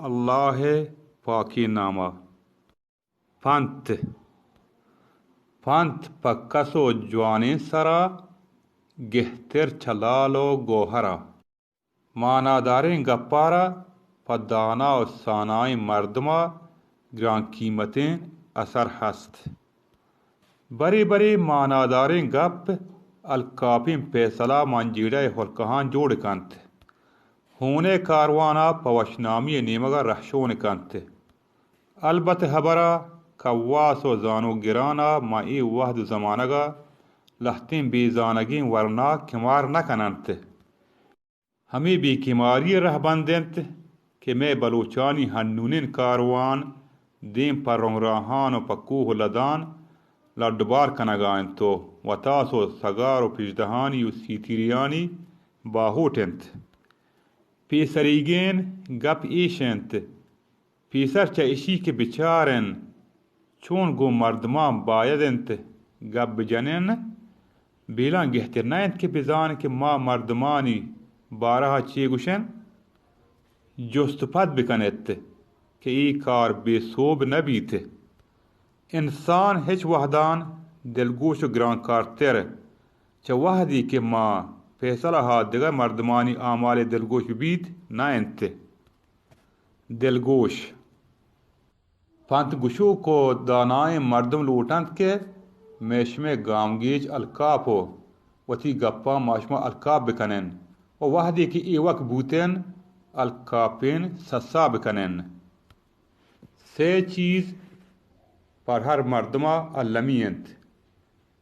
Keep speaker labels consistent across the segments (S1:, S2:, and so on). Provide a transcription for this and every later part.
S1: اللہ پاکی نامہ پنتھ پنتھ پا کسو جوانی سرا گہتر چھلالو گوہرا معناداریں گپارا پا دانا و سانائی مردما گران قیمتیں اثر ہست بری بری معناداریں گپ الکاپیں پیسلا منجیڑے ہلکہان جوڑ کنت ہونے کاروانا پوشنامی نیمگا رحشون کنت البت حبرا کواس و زانو گرانا مائی وحد زمانگا لہتیں بیزانگیں ورنا کمار نکننت ہمیں بھی کماری رہ بندنت کہ میں بلوچانی ہنونین کاروان دیم پر رنگراہان و پکوہ لدان لڈبار کنگائن تو وطاس و سگار و پجدہانی و سیتیریانی باہوٹنت پیسریگین گپ ایشنت پیسر چا اشی کے بچارن چون گو مردمان بایدنت گپ بجنن بیلان گہتر نائنت کے بزان کے ما مردمانی بارہا چی گوشن جست پت بکنت کہ ای کار بے صوب نبیت انسان ہچ وحدان دلگوش و گران کارتر چا وحدی کہ ما فیصلہ ہاتھ دیگر مردمانی آمال دلگوش بیت نائنت دلگوش پنت گشو کو دانائیں مردم لوٹند کے میشمے گامگیج الکاپو وتی گپا ماشما الکاپ بکنن و وحدی کی ایوک بوتن الکاپین سسا بکنن سے چیز پر ہر مردمہ اللمینت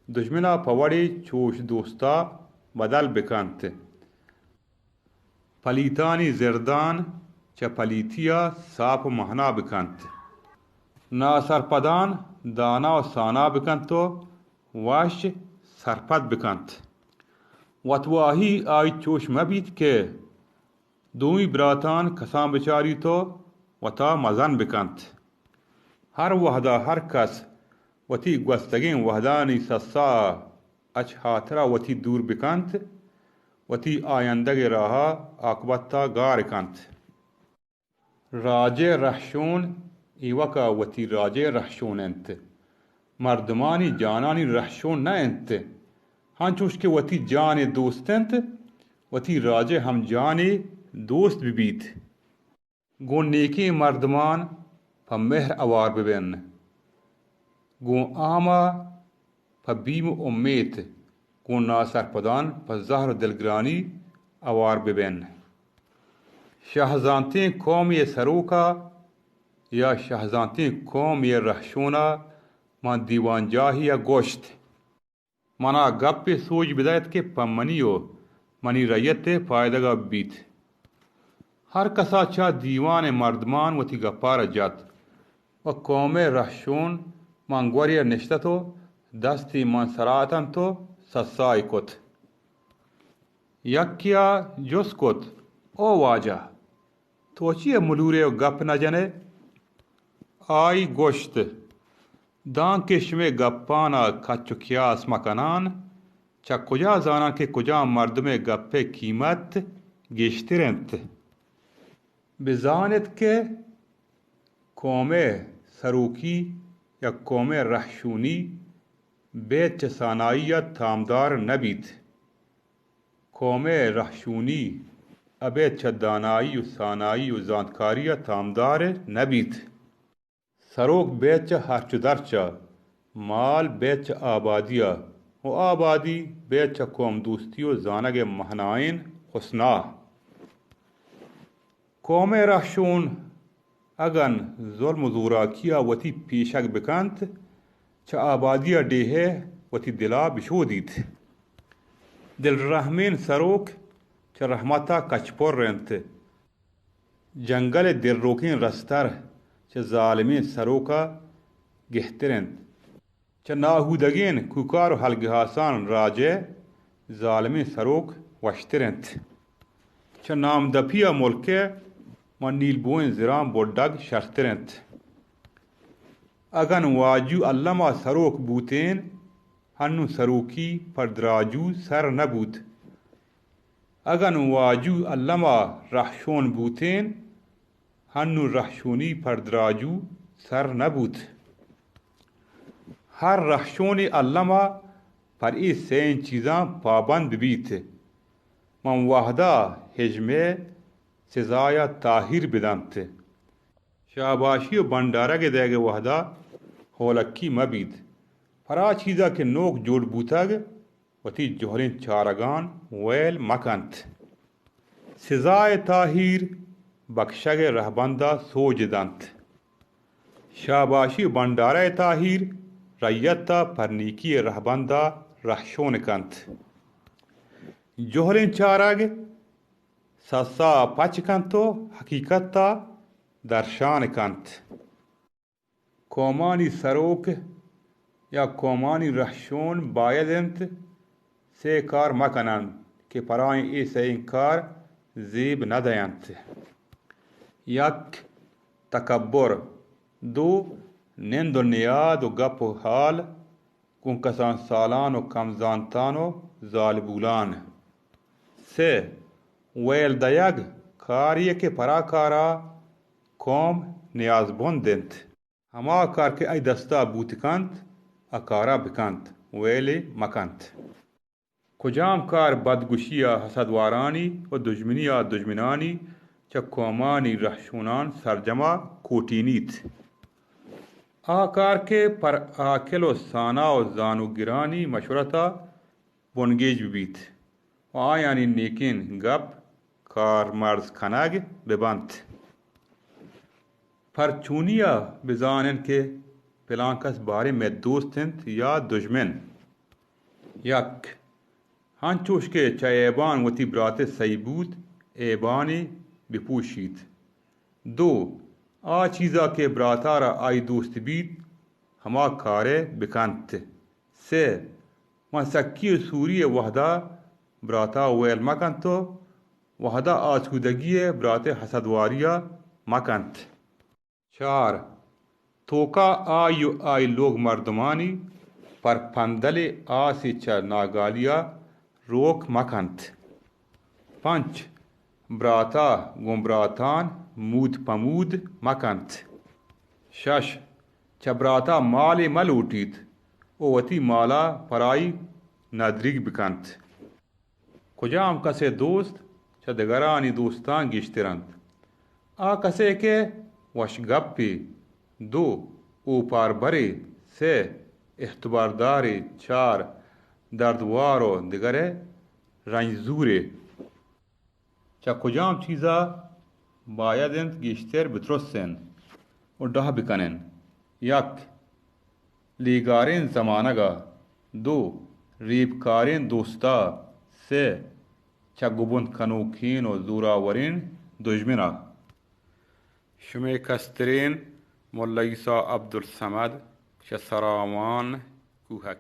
S1: دشمنا پوڑی چوش دوستا بدل بکنت پلیتانی زردان چا پلیتیا ساپ مہنا بکنت نا سرپدان دانا و سانا بکنتو واش سرپد بکنت وطواہی آئی چوش مبیت کے دوئی براتان کسان بچاری تو وطا مزن بکنت ہر وحدہ ہر کس وتی گوستگین وحدانی سسا اچ حاطرہ وتی دور بکنت وتی آیندگ راہا آقبتا گار کنت راجے رحشون ایوکا وتی راجے رحشون انت مردمانی جانانی رحشون نہ انت ہنچوش کے وتی جان دوست انت وتی راجے ہم جانے دوست بیت گو نیکی مردمان پا مہر اوار ببین گو آما پا بیم امید گو ناصر پدان پا زہر دلگرانی اوار ببین شہزانتیں قوم یہ سروکا یا شہزانتیں قوم یہ رحشونا من دیوان جاہی یا گوشت منا گپ پہ سوچ بدایت کے پا منیو منی ریت فائدہ گا بیت ہر کسا چا دیوان مردمان وتی گپار جات و قوم رحشون من گوری نشتتو دستی من سراتن تو سسائی کت یکیا جس کت او واجہ توچی ملورے و گپ نہ جنے آئی گوشت دان کشمے گپانا کچو کیاس مکنان چا کجا زانا کہ کجا مردم گپے قیمت گیشترنت بزانت کے قوم سروکی یا قوم رحشونی بیت چسانائیت تامدار نبیت قوم رحشونی ابیت چدانائی و سانائی و زانتکاری تامدار نبیت سروک بیت چا ہرچ درچا مال بیت چا آبادیا و آبادی بیت چا قوم دوستی و زانگ مہنائن حسنا قوم رحشون اگن ظلم و زوراکیا وتی پیشک بکنت چا آبادیا ڈیہے وتی دلا بشو دیت دل رحمین سروک چا رحمتا کچپور رنت جنگل دل روکین رستر چا ظالمین سروکا گہترنت چا ناہودگین کوکار و حلگہاسان راجے ظالمین سروک وشترنت چا نام دپیا ملکے من نیل بوئن زران بوڈگ شرطرنت اگن واجو علمہ سروک بوتین ہنو سروکی پر دراجو سر نبوت اگن واجو علمہ رحشون بوتین ہنو رحشونی پردراجو سر نبوت ہر رحشونی علمہ پر ای سین چیزاں پابند بیت من وحدہ حجمے سزایا طاہر بدنت شاباشی و بنڈارہ کے دے گے وحدہ ہولکی مبید فرا چیزا کے نوک جوڑ بوتگ وتی جوہرین چارگان ویل مکنت سزائے طاہر بخشگ رہبندہ سوج دنت شاباشی و بنڈارہ طاہر ریتا پرنیکی رہبندہ رحشون کنت جوہرین چارگ سسا پچ کنتو حقیقتا درشان کنت قومانی سروک یا قومانی رحشون بایدنت سے کار مکنن کہ پرائیں ای سے انکار زیب ندینت یک تکبر دو نند و نیاد و گپ و حال کن کسان سالان و کمزانتان و ظالبولان سے ویل دیگ کاریہ کے پراکارا قوم نیاز بندنت ہما کار کے ای دستا بوتکنت اکارا بکنت ویلی مکنت کجام کار بدگوشیا حسدوارانی و دشمنیا دشمنانی چا قومانی رحشونان سرجمہ کوٹینیت آکار کے پر آکل و سانا و زانو گرانی مشورتا بنگیج بیت و آیانی نیکین گپ کار مرز کنگ ببنت پرچونیا بزانن کے پلانکس بارے میں دوستنت یا دشمن یک ہنچوش کے چا ایبان وتی برات سیبود ایبانی بپوشید دو آ چیزا کے براتارا آئی دوست بیت ہما کارے بکنت سے من سکی سوری وحدہ براتا ویل مکنتو وحدہ آسودگی برات حسدواریا مکنت چار توکا آئیو آئی لوگ مردمانی پر پندل آسی چا ناگالیا روک مکنت پنچ براتا گمبراتان مود پمود مکنت شش چا براتا مالی ملوٹیت او وتی مالا پرائی ندرگ بکنت کجام کسے دوست چا دگرانی دوستان گشترند آ کسے کے وش گپی دو اوپار بری سے احتبارداری چار دردوارو دگرے رنجزورے چا کجام چیزا بایدند گشتر بترسن و ڈہ بکنن یک لیگارین زمانگا دو ریبکارین دوستا سے چا گبند کنوکین و زوراورین دشمنا شمی کسترین مولا عیسیٰ عبدالصمد شسرامان کوھکی